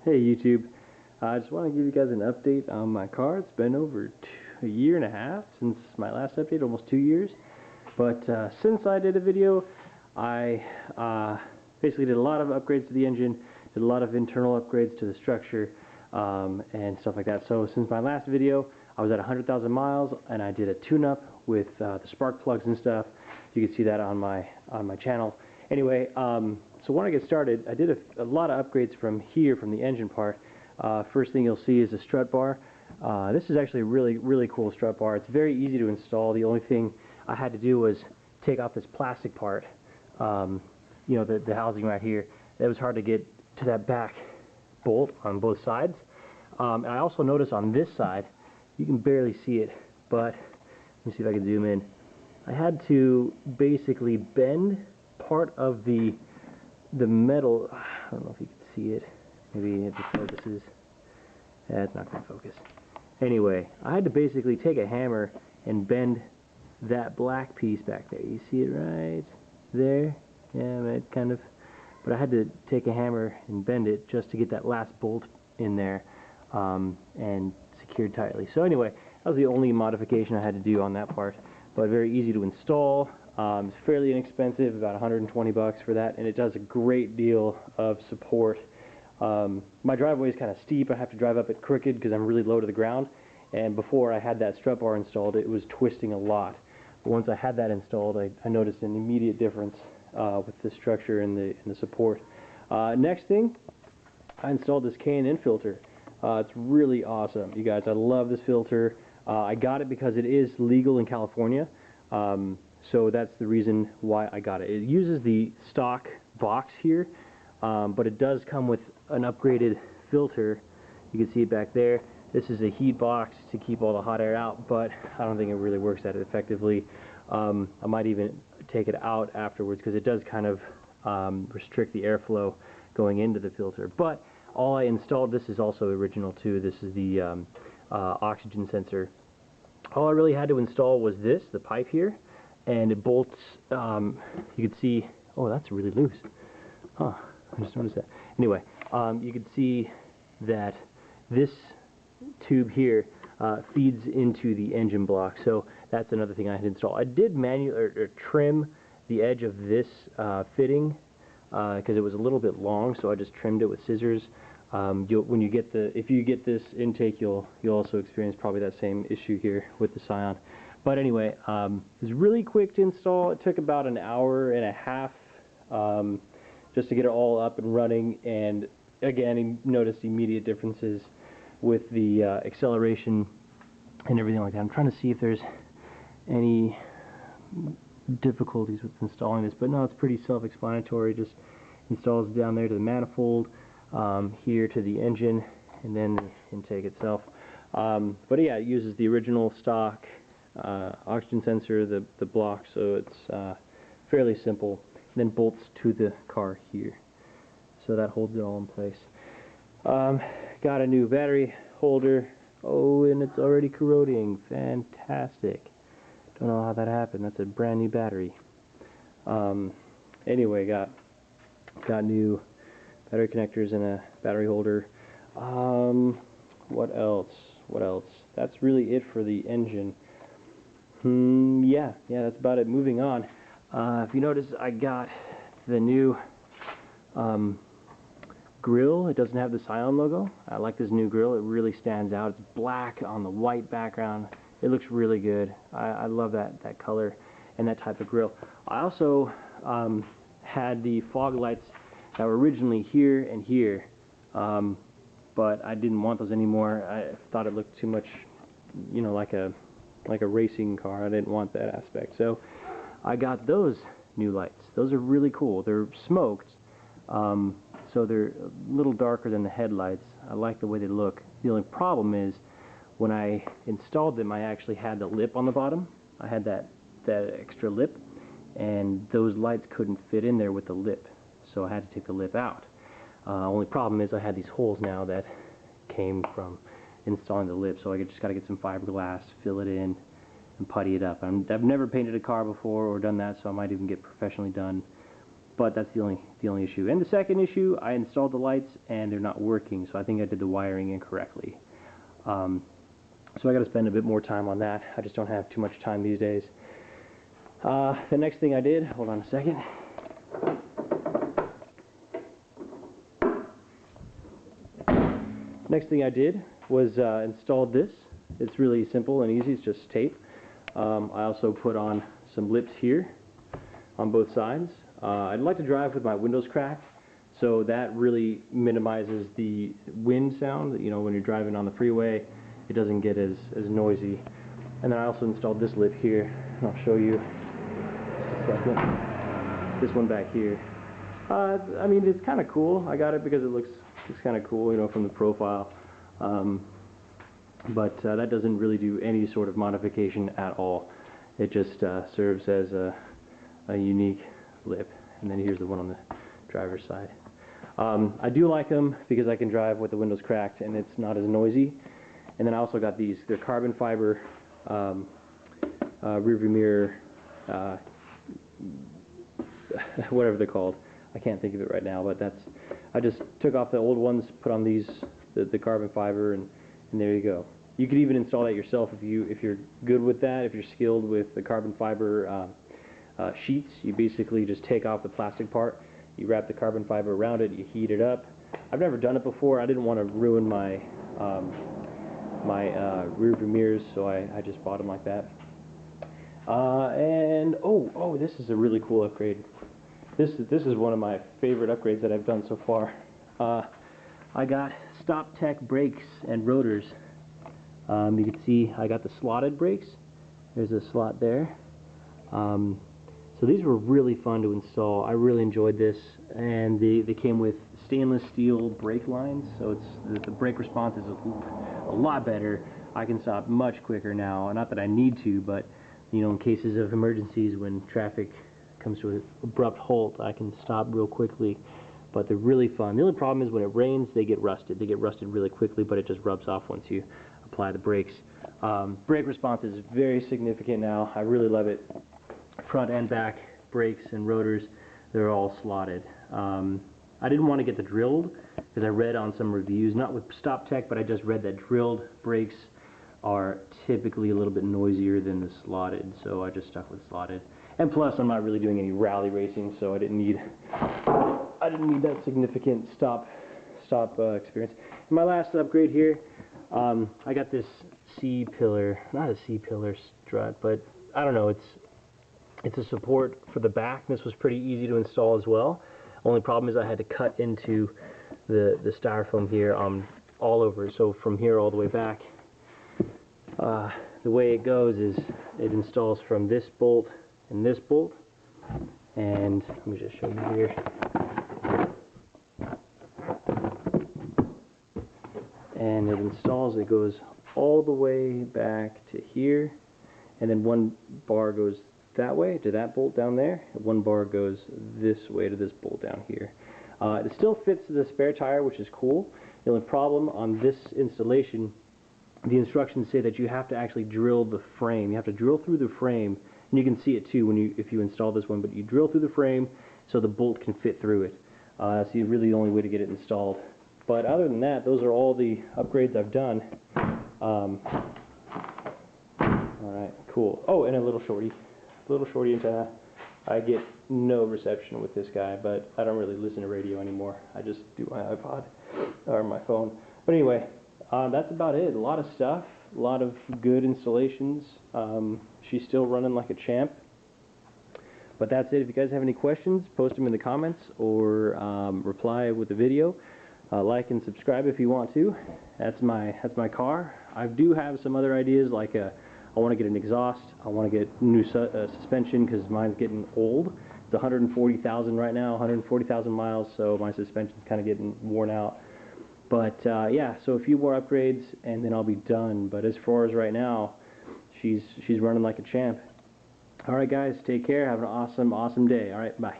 Hey YouTube, I just want to give you guys an update on my car. It's been over a year and a half since my last update, almost 2 years. But since I did a video, I basically did a lot of upgrades to the engine, did a lot of internal upgrades to the structure, and stuff like that. So since my last video, I was at 100,000 miles, and I did a tune-up with the spark plugs and stuff. You can see that on my channel. Anyway, so when I get started, I did a lot of upgrades from here, from the engine part. First thing you'll see is the strut bar. This is actually a really cool strut bar. It's very easy to install. The only thing I had to do was take off this plastic part, you know, the housing right here. It was hard to get to that back bolt on both sides. And I also noticed on this side, you can barely see it, but let me see if I can zoom in. I had to basically bend part of the metal. I don't know if you can see it. Maybe if it focuses. It's not going to focus. Anyway, I had to basically take a hammer and bend that black piece back there. You see it right there? Yeah, it kind of. But I had to take a hammer and bend it just to get that last bolt in there and secured tightly. So anyway, that was the only modification I had to do on that part. But very easy to install. It's fairly inexpensive, about 120 bucks for that, and it does a great deal of support. My driveway is kind of steep. I have to drive up it crooked because I'm really low to the ground, and before I had that strut bar installed, it was twisting a lot. But once I had that installed, I noticed an immediate difference with the structure and the support. Next thing, I installed this K&N filter. It's really awesome, you guys. I love this filter. I got it because it is legal in California. So that's the reason why I got it. It uses the stock box here, but it does come with an upgraded filter. You can see it back there. This is a heat box to keep all the hot air out, but I don't think it really works that effectively. I might even take it out afterwards because it does kind of restrict the airflow going into the filter. But all I installed, this is also original too. This is the oxygen sensor. All I really had to install was this, the pipe here. And it bolts, you can see, oh, that's really loose. Huh, I just noticed that. Anyway, you can see that this tube here feeds into the engine block. So that's another thing I had to install. I did manually trim the edge of this fitting because it was a little bit long, so I just trimmed it with scissors. When you get if you get this intake, you'll also experience probably that same issue here with the Scion. But anyway, it was really quick to install. It took about an hour and a half just to get it all up and running. And again, you noticed immediate differences with the acceleration and everything like that. I'm trying to see if there's any difficulties with installing this, but no, it's pretty self-explanatory. Just installs down there to the manifold, here to the engine, and then the intake itself. But yeah, it uses the original stock oxygen sensor, the block, so it's fairly simple. And then bolts to the car here, so that holds it all in place. Got a new battery holder. Oh, and it's already corroding. Fantastic. Don't know how that happened. That's a brand new battery. Anyway, got new battery connectors and a battery holder. What else? That's really it for the engine. Yeah, that's about it. Moving on. If you notice, I got the new grill. It doesn't have the Scion logo. I like this new grill. It really stands out. It's black on the white background. It looks really good. I love that color and that type of grill. I also had the fog lights that were originally here and here, but I didn't want those anymore. I thought it looked too much, you know, like a racing car. I didn't want that aspect, so I got those new lights. Those are really cool. They're smoked, so they're a little darker than the headlights. I like the way they look. The only problem is when I installed them, I actually had the lip on the bottom. I had that extra lip, and those lights couldn't fit in there with the lip, so I had to take the lip out. Only problem is I had these holes now that came from installing the lip, so I just got to get some fiberglass, fill it in, and putty it up. I've never painted a car before or done that, so I might even get professionally done but that's the only issue. And the second issue, I installed the lights and they're not working, so I think I did the wiring incorrectly. So I got to spend a bit more time on that. I just don't have too much time these days. The next thing I did, hold on a second. Next thing I did was installed this. It's really simple and easy. It's just tape. I also put on some lips here on both sides. I'd like to drive with my windows cracked, so that really minimizes the wind sound. You know, when you're driving on the freeway, it doesn't get as noisy. And then I also installed this lip here, and I'll show you just a second. This one back here. I mean, it's kind of cool. I got it because it looks kind of cool, you know, from the profile. But that doesn't really do any sort of modification at all. It just serves as a unique lip. And then here's the one on the driver's side. I do like them because I can drive with the windows cracked and it's not as noisy. And then I also got these. They're carbon fiber rearview mirror, whatever they're called. I can't think of it right now, but I just took off the old ones, put on these, the carbon fiber, and there you go. You could even install that yourself if you're good with that. If you're skilled with the carbon fiber sheets, you basically just take off the plastic part, you wrap the carbon fiber around it, you heat it up. I've never done it before. I didn't want to ruin my rear view mirrors, so I just bought them like that. And oh, this is a really cool upgrade. This is one of my favorite upgrades that I've done so far. I got StopTech brakes and rotors. You can see I got the slotted brakes. There's a slot there. So these were really fun to install. I really enjoyed this, and they came with stainless steel brake lines, so the brake response is a lot better. I can stop much quicker now. Not that I need to, but you know, in cases of emergencies when traffic comes to an abrupt halt, I can stop real quickly. But they're really fun. The only problem is when it rains, they get rusted. They get rusted really quickly, but it just rubs off once you apply the brakes. Brake response is very significant now. I really love it. Front and back brakes and rotors, they're all slotted. I didn't want to get the drilled because I read on some reviews, not with StopTech, but I just read that drilled brakes are typically a little bit noisier than the slotted, so I just stuck with slotted. And plus, I'm not really doing any rally racing, so I didn't need that significant stop experience. And my last upgrade here, I got this C-pillar, not a C-pillar strut, but I don't know, it's a support for the back. This was pretty easy to install as well. Only problem is I had to cut into the styrofoam here all over, so from here all the way back. The way it goes is it installs from this bolt and this bolt, and let me just show you here. And it installs, it goes all the way back to here, and then one bar goes that way to that bolt down there, and one bar goes this way to this bolt down here. It still fits the spare tire, which is cool. The only problem on this installation, the instructions say that you have to actually drill the frame. You have to drill through the frame, and you can see it too if you install this one, but you drill through the frame so the bolt can fit through it. That's really the only way to get it installed. But other than that, those are all the upgrades I've done. Alright, cool. Oh, and a little shorty antenna. I get no reception with this guy, but I don't really listen to radio anymore. I just do my iPod or my phone. But anyway, that's about it. A lot of stuff, a lot of good installations. She's still running like a champ. But that's it. If you guys have any questions, post them in the comments or reply with a video. Like and subscribe if you want to. That's my car. I do have some other ideas, like I want to get an exhaust. I want to get new suspension because mine's getting old. It's 140,000 right now, 140,000 miles, so my suspension's kind of getting worn out. But yeah, so a few more upgrades and then I'll be done. But as far as right now, she's running like a champ. All right, guys, take care. Have an awesome day. All right, bye.